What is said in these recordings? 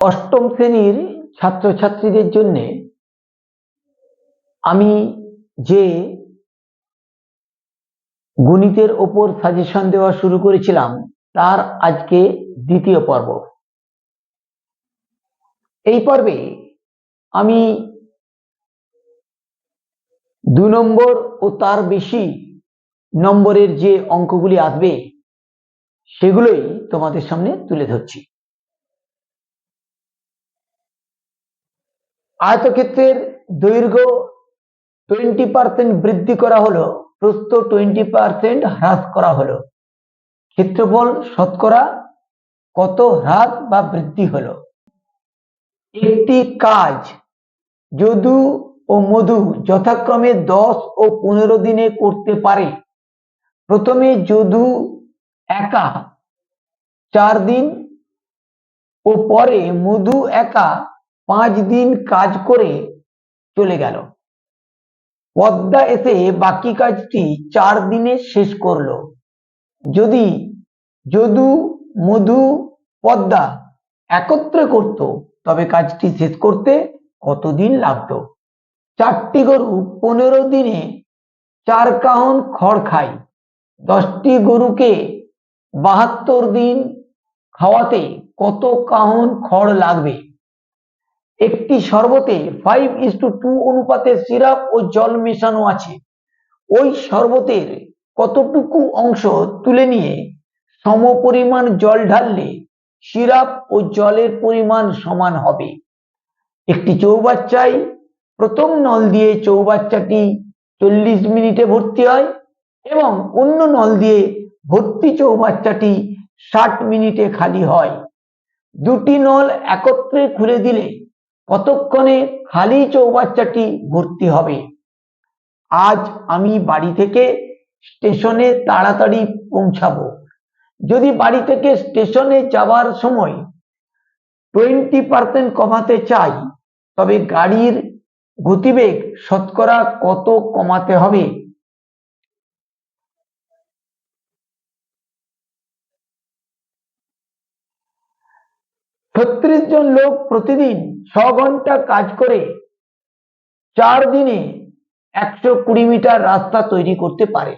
অষ্টম শ্রেণীর ছাত্রছাত্রীদের জন্য আমি যে গণিতের ওপর সাজেশন দেওয়া শুরু করেছিলাম তার আজকে দ্বিতীয় পর্ব। এই পর্বে আমি 2 নম্বর ও তার বেশি নম্বরের যে অঙ্কগুলি আসবে সেগুলোই তোমাদের সামনে তুলে ধরছি। আয়তক্ষেত্রের দৈর্ঘ্য 20% বৃদ্ধি করা হলো, প্রস্থ 20% হ্রাস করা হলো, ক্ষেত্রফল শতকরা কত হ্রাস বা বৃদ্ধি হলো। একটি কাজ যদু ও মধু যথাক্রমে 10 ও 15 দিনে করতে পারে। প্রথমে যদু একা 4 দিন ও পরে মধু একা 5 দিন কাজ করে চলে গেল। পদ্মা এসে বাকি কাজটি 4 দিনে শেষ করলো। যদি যদু, মধু, পদ্মা একত্রে করত তবে কাজটি শেষ করতে কতদিন লাগতো? 4টি গরু 15 দিনে 4 কাহন খড় খায়। 10টি গরুকে 72 দিন খাওয়াতে কত কাহন খড় লাগবে? একটি শরবতে 5:2 অনুপাতে সিরাপ ও জল মেশানো আছে। ওই শরবতের কতটুকু অংশ তুলে নিয়ে সমপরিমাণ জল ঢাললে সিরাপ ও জলের পরিমাণ সমান হবে? একটি চৌবাচ্চায় প্রথম নল দিয়ে চৌবাচ্চাটি 40 মিনিটে ভর্তি হয় এবং অন্য নল দিয়ে ভর্তি চৌবাচ্চাটি 60 মিনিটে খালি হয়। দুটি নল একত্রে খুলে দিলে কতক্ষণে খালি চৌবাচ্চাটি ভর্তি হবে? আজ আমি বাড়ি থেকে স্টেশনে তাড়াতাড়ি পৌঁছাবো। যদি বাড়ি থেকে স্টেশনে যাওয়ার সময় 20% কমাতে চাই তবে গাড়ির গতিবেগ শতকরা কত কমাতে হবে? ছত্রিশ জন লোক প্রতিদিন 6 ঘন্টা কাজ করে 4 দিনে 120 মিটার রাস্তা তৈরি করতে পারে।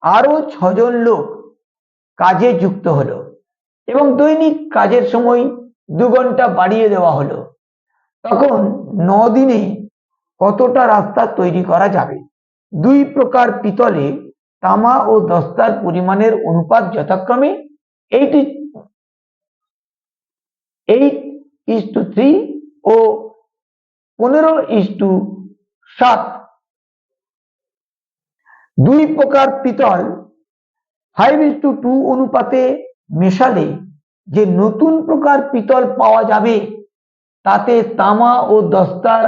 আরো 6 জন লোক কাজে যুক্ত হলো এবং দৈনিক কাজের সময় 2 ঘন্টা বাড়িয়ে দেওয়া হলো। তখন 9 দিনে কতটা রাস্তা তৈরি করা যাবে? 2 প্রকার পিতলে তামা ও দস্তার পরিমাণের অনুপাত যথাক্রমে 8:3 ও 15:7। 2 প্রকার পিতল 5:2 অনুপাতে মেশালে যে নতুন প্রকার পিতল পাওয়া যাবে তাতে তামা ও দস্তার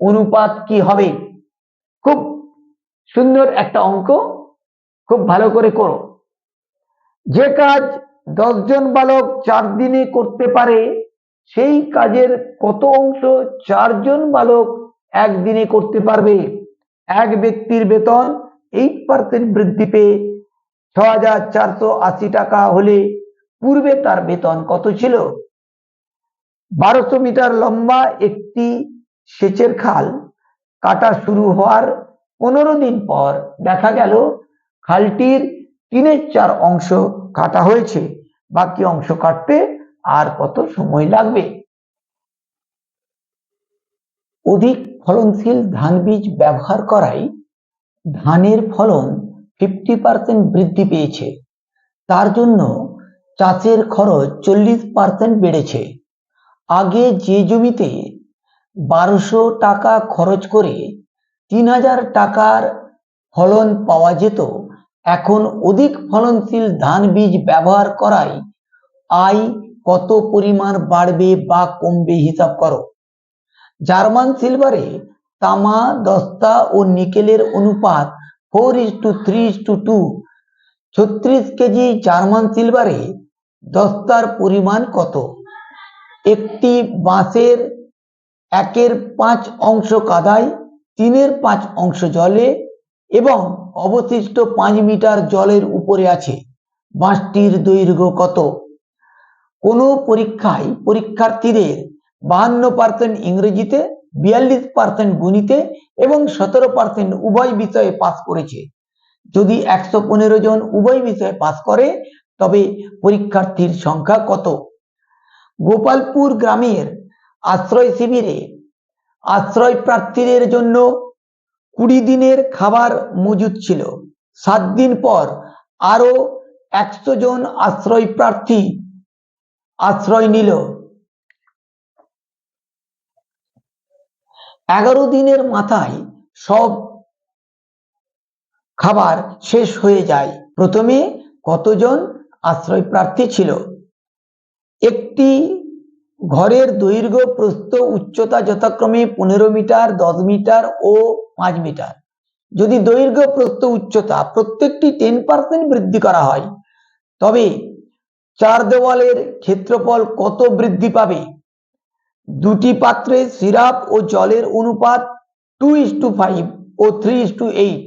অনুপাত কি হবে? খুব সুন্দর একটা অঙ্ক, খুব ভালো করে করো। যে কাজ 10 জন বালক 4 দিনে করতে পারে সেই কাজের কত অংশ 4 জন বালক 1 দিনে করতে পারবে? এক ব্যক্তির বেতন 8% বৃদ্ধি পেয়ে 6,480 টাকা হলে পূর্বে তার বেতন কত ছিল? 1200 মিটার লম্বা একটি সেচের খাল কাটা শুরু হওয়ার 15 দিন পর দেখা গেল খালটির 3/4 অংশ কাটা হয়েছে। বাকি অংশ কাটতে আর কত সময় লাগবে? অধিক ফলনশীল ধান বীজ ব্যবহার করায় ধানের ফলন 50% বৃদ্ধি পেয়েছে। তার জন্য চাষের খরচ 40% বেড়েছে। আগে যে জমিতে 1200 টাকা খরচ করে 3000 টাকার ফলন পাওয়া যেত, এখন অধিক ফলনশীল ধান বীজ ব্যবহার করায় আয় কত পরিমাণ বাড়বে বা কমবে হিসাব করো। জার্মান সিলভারে তামা, দস্তা ও নিকেলের অনুপাত 4:3:2। 36 কেজি জার্মান সিলভারে দস্তার পরিমাণ কত? একটি বাঁশের 1/5 অংশ কাদায়, 3/5 অংশ জলে এবং অবশিষ্ট 5 মিটার জলের উপরে আছে। বাঁশটির দৈর্ঘ্য কত? কোনো পরীক্ষায় পরীক্ষার্থীদের 52% ইংরেজিতে, 42% গণিতে এবং 17% উভয় বিষয়ে পাস করেছে। যদি 115 জন উভয় বিষয়ে পাস করে তবে পরীক্ষার্থীর সংখ্যা কত? গোপালপুর গ্রামের আশ্রয় শিবিরে আশ্রয় প্রার্থীদের জন্য 20 দিনের খাবার মজুদ ছিল। 7 দিন পর আরো 100 জন আশ্রয় প্রার্থী আশ্রয় নিল। 11 দিনের মাথায় সব খাবার শেষ হয়ে যায়। প্রথমে কতজন আশ্রয় প্রার্থী ছিল? একটি ঘরের দৈর্ঘ্য প্রস্থ উচ্চতা যথাক্রমে 15 মিটার, 10 মিটার ও 5 মিটার। যদি দৈর্ঘ্য প্রস্থ উচ্চতা প্রত্যেকটি 10% বৃদ্ধি করা হয় তবে চার দেওয়ালের ক্ষেত্রফল কত বৃদ্ধি পাবে? দুটি পাত্রে সিরাপ ও জলের অনুপাত 2:5 ও 3:8।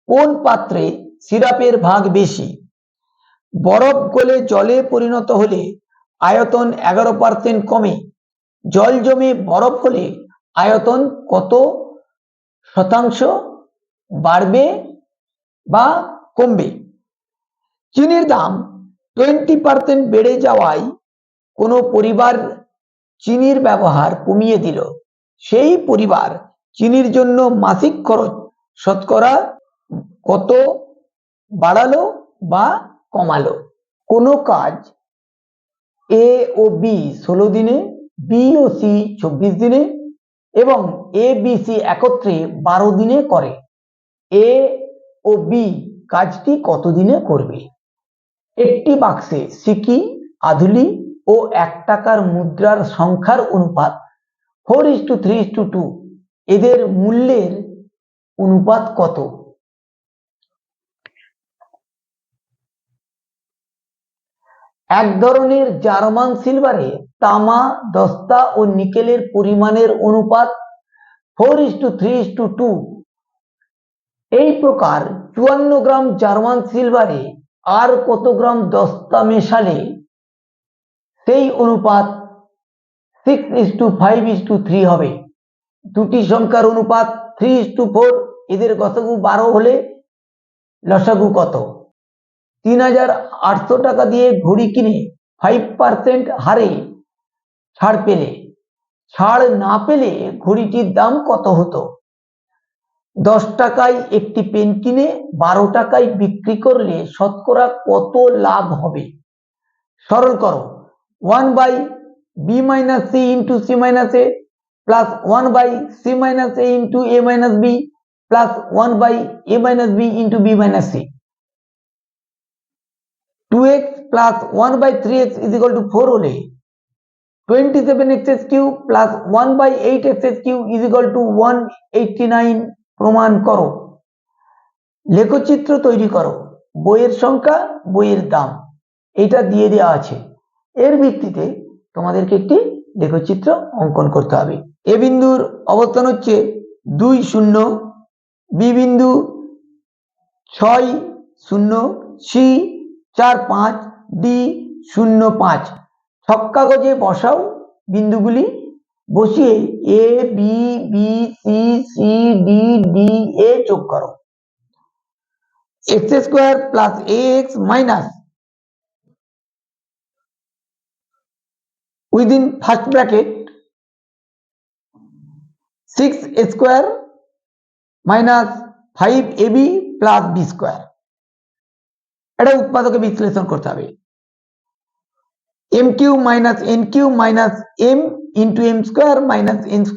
কোন পাত্রে সিরাপের ভাগ বেশি? বরফ গলে জলে পরিণত হলে আয়তন 11% কমে। জল জমে বরফ হলে আয়তন কত শতাংশ বাড়বে বা কমবে? চিনির দাম 20% বেড়ে যাওয়ায় কোনো পরিবার চিনির ব্যবহার কমিয়ে দিল। সেই পরিবার চিনির জন্য মাসিক খরচ শতকরা কত বাড়ালো বা কমালো? কোনো কাজ এ ও বি 16 দিনে, বি ও সি 24 দিনে এবং এ বি সি একত্রে 12 দিনে করে। এ ও বি কাজটি কত দিনে করবে? একটি বাক্সে সিকি, আধুলি ও 1 টাকার মুদ্রার সংখ্যার অনুপাত 4:3:2। এদের মূল্যের অনুপাত কত? এক ধরনের জার্মান সিলভারে তামা, দস্তা ও নিকেলের পরিমাণের অনুপাত 4:3:2। এই প্রকার 54 গ্রাম জার্মান সিলভারে আর কত গ্রাম দস্তা মেশালে সেই অনুপাত 6:5:3 হবে? দুটি সংখ্যার অনুপাত 3:4। এদের গসাগু 12 হলে লসাগু কত? 3800 টাকা দিয়ে ঘড়ি কিনে 5% হারে ছাড় পেলে, ছাড় না পেলে ঘড়িটির দাম কত হতো? 10 টাকায় একটি পেন কিনে 12 টাকায় বিক্রি করলে শতকরা কত লাভ হবে? সরল করো। 1/b-c into c-a plus 1/c-a into a-b plus 1/a-b into b-c। 2x plus 1/3x is equal to 4 হলে 27x cube plus 1/8x cube is equal to 189 প্রমাণ করো। লেখচিত্র তৈরি করো। বইয়ের সংখ্যা, বইয়ের দাম এটা দিয়ে দেওয়া আছে। এর ভিত্তিতে তোমাদেরকে একটি লেখচিত্র অঙ্কন করতে হবে। এ বিন্দুর অবস্থান হচ্ছে 2 0, বি বিন্দু 6 0, সি 4 5, ডি 0 5। ছক কাগজে বসাও বিন্দুগুলি। বসিয়ে A B B C C D D A যোগ করো। x² plus ax minus within first bracket 6a² minus 5ab plus b²। এটা উৎপাদকে বিশ্লেষণ করতে হবে। m³ minus n³ minus m into m² minus n²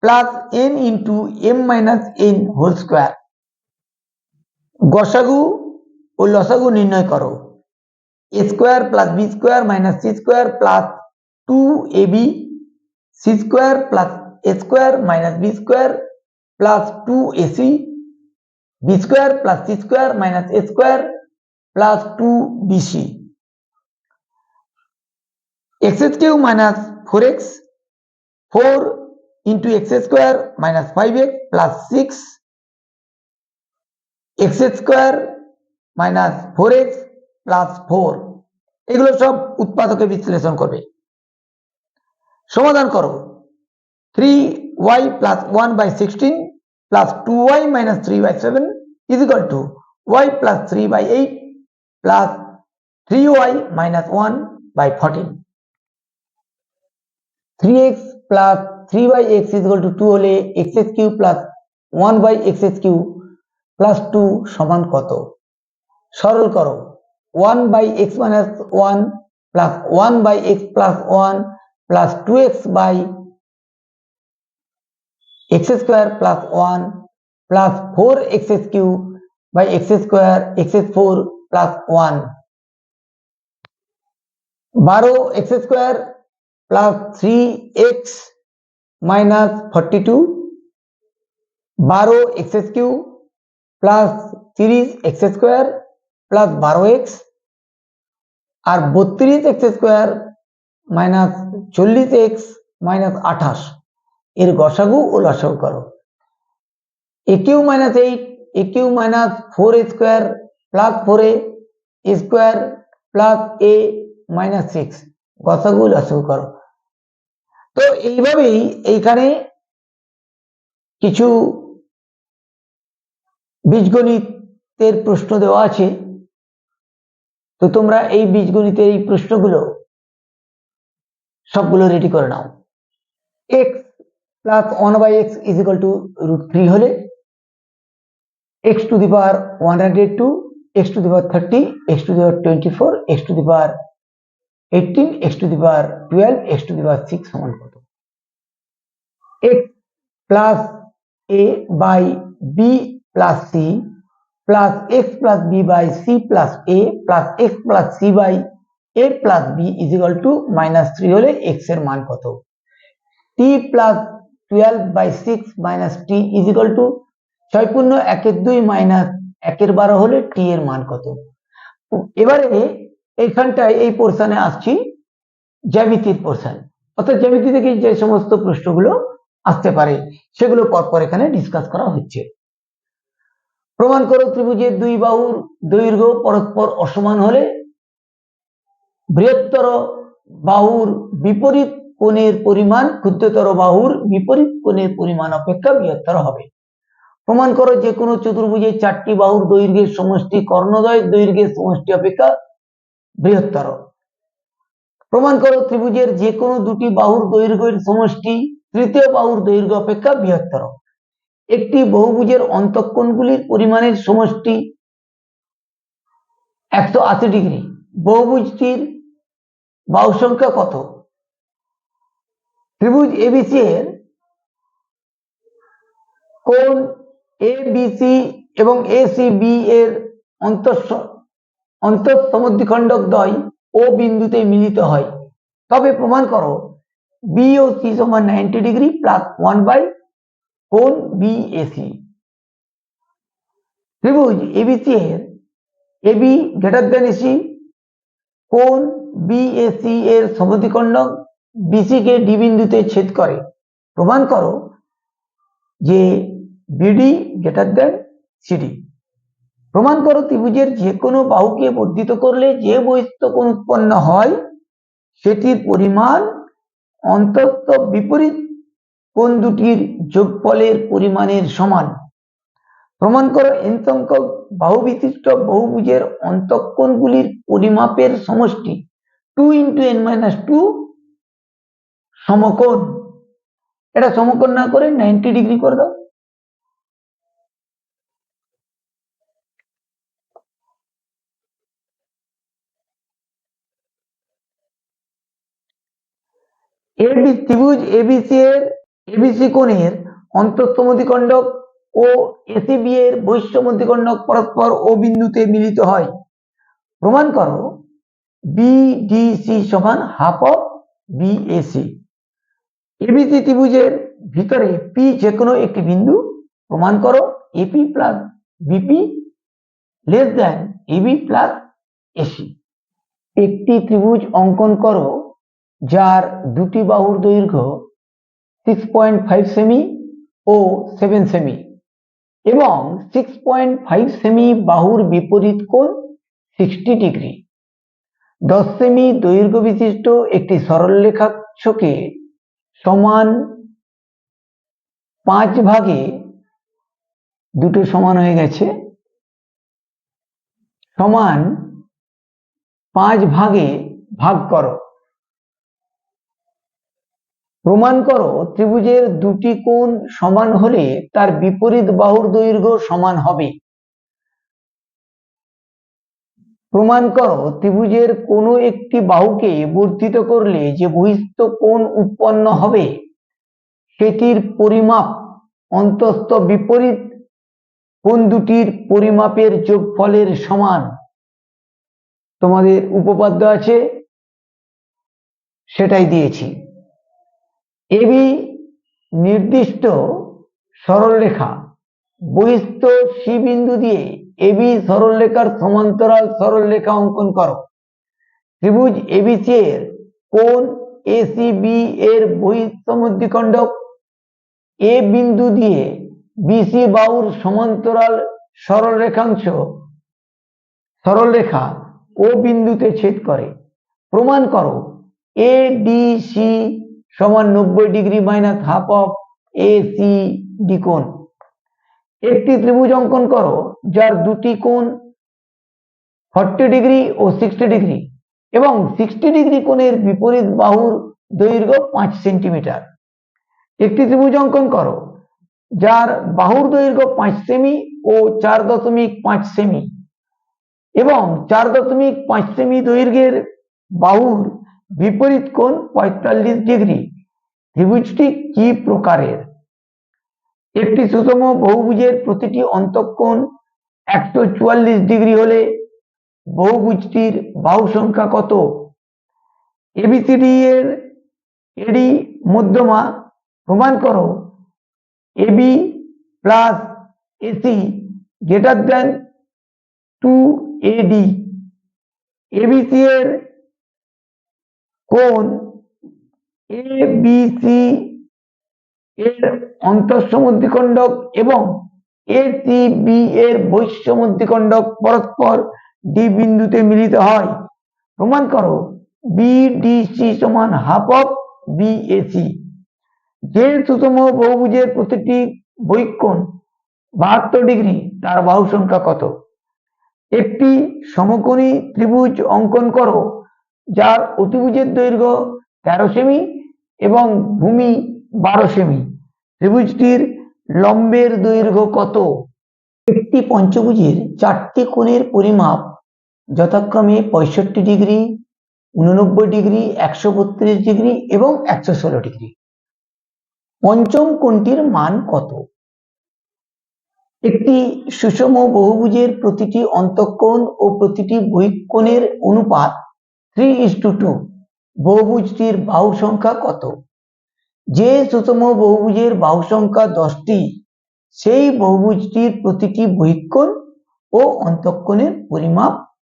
plus n into m minus n whole square। গসাগু ও লসাগু নির্ণয় করো। a² plus b² minus c² plus 2ab, c² plus a² minus b² plus 2ac, b² plus c² minus a² plus 2bc। x³ minus 4x, 4 into x² minus 5x plus 6, x² minus 4x plus 4। এগুলো সব উৎপাদকে বিশ্লেষণ করবে। সমাধান করো। 3y plus 1/16 plus 2y minus 3/7 is equal to y plus 3/8 plus 3y minus 1/14. 3x plus 3y(x) is equal to 2 হলে x cube plus 1/x cube plus 2 সমান কত? সরল করো। 1/x minus 1 plus 1/x plus 1 plus 2x by x square plus 1 plus 4x cube by x square x4 plus 1. 12x square plus 3x minus 42, 12x cube plus 30x square plus 12x R 32x square minus 40x minus 28 এর গসাগু ও লসাগু করো। a cube minus 8 a cube minus 4a square plus 4a square plus a minus 6 গসাগু লসাগু করো। তো এইভাবেই এইখানে কিছু বীজগণিতের প্রশ্ন দেওয়া আছে। তো তোমরা এই বীজগণিতের এই প্রশ্নগুলো সবগুলো রেডি করে নাও। x plus 1/x is equal to √3 হলে x to the power 102, x to the power 30, x to the power 24, x to the power 18, x to the power 12, x to the power 6 সমান কত? x plus a by b plus c plus x plus b by c plus a plus x plus c by a plus b is equal to -3 হলে x এর মান কত? t plus 12/6 minus t is equal to 6 পূর্ণ 1/2 minus 1/12 হলে t এর মান কত? এবারে এইখানটায় এই পোরশনে আসছি জ্যামিতির পোরশন, অর্থাৎ জ্যামিতি থেকে যে সমস্ত প্রশ্নগুলো আসতে পারে সেগুলো পরপর এখানে ডিসকাস করা হচ্ছে। প্রমাণ করো ত্রিভুজের দুই বাহুর দৈর্ঘ্য পরস্পর অসমান হলে বৃহত্তর বাহুর বিপরীত কোণের পরিমাণ ক্ষুদ্রতর বাহুর বিপরীত কোণের পরিমাণ অপেক্ষা বৃহত্তর হবে। প্রমাণ করো যে কোনো চতুর্ভুজের 4টি বাহুর দৈর্ঘ্যের সমষ্টি কর্ণদ্বয়ের দৈর্ঘ্যের সমষ্টি অপেক্ষা বৃহত্তর। প্রমাণ করো ত্রিভুজের যে কোনো দুটি বাহুর দৈর্ঘ্যের সমষ্টি তৃতীয় বাহুর দৈর্ঘ্য অপেক্ষা বৃহত্তর। একটি বহুভুজের অন্তঃকোণগুলির পরিমাণের সমষ্টি 180 ডিগ্রি। বহুভুজটির বাহু সংখ্যা কত? ত্রিভুজ এবিসি এর কোণ এবিসি এবং এসিবি এর অন্তঃসমদ্বিখণ্ডক দ্বয় ও বিন্দুতে মিলিত হয়, তবে প্রমাণ করো বি ও সি সমান 90 ডিগ্রি প্লাস 1 কোণ বিএসি। ত্রিভুজ এবিসি এর এবি গ্রেটার দেন এসি কোণ বিএসি এর সমদ্বিখণ্ডক বিসি কে ডি বিন্দুতে ছেদ করে। প্রমাণ করো যে বিডি গ্রেটার দেন সিডি। প্রমাণ করো ত্রিভুজের যে কোনো বাহুকে বর্ধিত করলে যে বহিঃস্থ কোণ উৎপন্ন হয় সেটির পরিমাণ অন্তত বিপরীত কোণ দুটির যোগফলের পরিমাণের সমান। প্রমাণ করো n সংখ্যক বাহু বিশিষ্ট বহুভুজের অন্তঃকোণগুলির পরিমাপের সমষ্টি 2 × n-2 সমকোণ। এটা সমকোণ না করে 90 ডিগ্রি করে দাও। ত্রিভুজ এবিসি এর এবিসি কোণের অন্তঃসমদ্বিখণ্ডক ও এসিবি এর বহিঃসমদ্বিখণ্ডক পরস্পর ও বিন্দুতে মিলিত হয়। প্রমাণ করো বিডিসি সমান হাফ অফ বিএসি। এবিসি ত্রিভুজের ভিতরে পি যে কোনো একটি বিন্দু। প্রমাণ করো AP plus BP less than AB plus AC. একটি ত্রিভুজ অঙ্কন করো যার দুটি বাহুর দৈর্ঘ্য 6.5 সেমি ও 7 সেমি এবং 6.5 সেমি বাহুর বিপরীত কোণ 60 ডিগ্রি। 10 সেমি দৈর্ঘ্য বিশিষ্ট একটি সরলরেখাংশকে সমান 5 ভাগে, দুটো সমান হয়ে গেছে, সমান 5 ভাগে ভাগ করো। প্রমাণ করো ত্রিভুজের দুটি কোণ সমান হলে তার বিপরীত বাহুর দৈর্ঘ্য সমান হবে। প্রমাণ করো ত্রিভুজের কোনো একটি বাহুকে বর্ধিত করলে যে বহিঃস্থ কোণ উৎপন্ন হবে সেটির পরিমাপ অন্তঃস্থ বিপরীত কোণ দুটির পরিমাপের যোগফলের সমান। তোমাদের উপপাদ্য আছে, সেটাই দিয়েছি। এবি নির্দিষ্ট সরলরেখা, বহিঃস্থ সি বিন্দু দিয়ে এবি সরলরেখার সমান্তরাল সরলরেখা অঙ্কন করো। ত্রিভুজ এবিসি এর কোণ এসিবি এর বহিঃস্থ মধ্যিখণ্ডক এ বিন্দু দিয়ে বিসি বাহুর সমান্তরাল সরলরেখা ও বিন্দুতে ছেদ করে। প্রমাণ করো এডিসি সমান 90 degree minus half of ACD কোণ। একটি ত্রিভুজ অঙ্কন করো যার দুটি কোণ 40 ডিগ্রি ও 60 ডিগ্রি এবং 60 ডিগ্রি কোণের বিপরীত বাহুর দৈর্ঘ্য 5 সেন্টিমিটার। একটি ত্রিভুজ অঙ্কন করো যার বাহুর দৈর্ঘ্য 5 সেমি ও 4.5 সেমি এবং 4.5 সেমি দৈর্ঘ্যের বাহুর বিপরীত কোণ 45 ডিগ্রি। ত্রিভুজটি কি প্রকারের? একটি সুষম বহুভুজের প্রতিটি অন্তঃকোণ 144 ডিগ্রি হলে বহুভুজটির বাহু সংখ্যা কত? এবিসিডি এর এডি মধ্যমা। প্রমাণ করো AB plus AC greater than 2AD। ABC এর কোণ এবিসি এর অন্তঃসমদ্বিখণ্ডক এবং এসিবি এর বহিঃসমদ্বিখণ্ডক পরস্পর ডি বিন্দুতে মিলিত হয়। প্রমাণ করো বিডিসি সমান হাফ অফ বিএসি। যে সুষম বহুভুজের প্রতিটি বহিঃকোণ 72 ডিগ্রি তার বাহু সংখ্যা কত? একটি সমকোণী ত্রিভুজ অঙ্কন করো যার অতিভুজের দৈর্ঘ্য 13 সেমি এবং ভূমি 12 সেমি। ত্রিভুজটির লম্বের দৈর্ঘ্য কত? একটি পঞ্চভুজের 4টি কোণের পরিমাপ যথাক্রমে 65 ডিগ্রি, 89 ডিগ্রি, 132 ডিগ্রি এবং 116 ডিগ্রি। পঞ্চম কোণটির মান কত? একটি সুষম বহুভুজের প্রতিটি অন্তঃকোণ ও প্রতিটি বহিঃকোণের অনুপাত 3:2। বহুভুজটির বাহু সংখ্যা কত? যে সুষম বহুভুজের বাহু সংখ্যা 10টি সেই বহুভুজটির প্রতিটি বহিঃকোণ ও অন্তঃকোণের পরিমাপ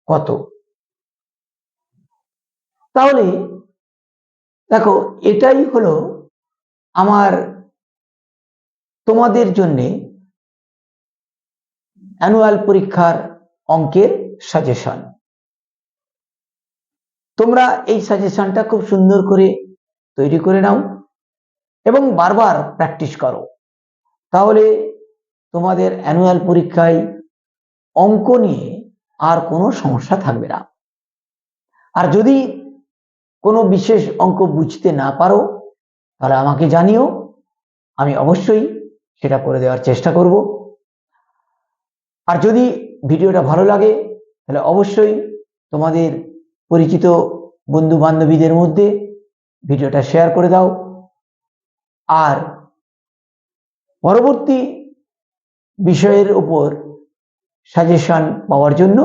কত? তাহলে দেখো, এটাই হলো আমার তোমাদের জন্য অ্যানুয়াল পরীক্ষার অঙ্কের সাজেশন। তোমরা এই সাজেশনটা খুব সুন্দর করে তৈরি করে নাও এবং বারবার প্র্যাকটিস করো, তাহলে তোমাদের অ্যানুয়াল পরীক্ষায় অঙ্ক নিয়ে আর কোনো সমস্যা থাকবে না। আর যদি কোনো বিশেষ অঙ্ক বুঝতে না পারো তাহলে আমাকে জানিও, আমি অবশ্যই সেটা করে দেওয়ার চেষ্টা করব। আর যদি ভিডিওটা ভালো লাগে তাহলে অবশ্যই তোমাদের পরিচিত বন্ধু বান্ধবীদের মধ্যে ভিডিওটা শেয়ার করে দাও। আর পরবর্তী বিষয়ের উপর সাজেশন পাওয়ার জন্য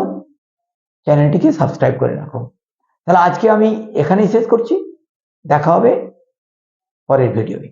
চ্যানেলটিকে সাবস্ক্রাইব করে রাখো। তাহলে আজকে আমি এখানেই শেষ করছি, দেখা হবে পরের ভিডিওতে।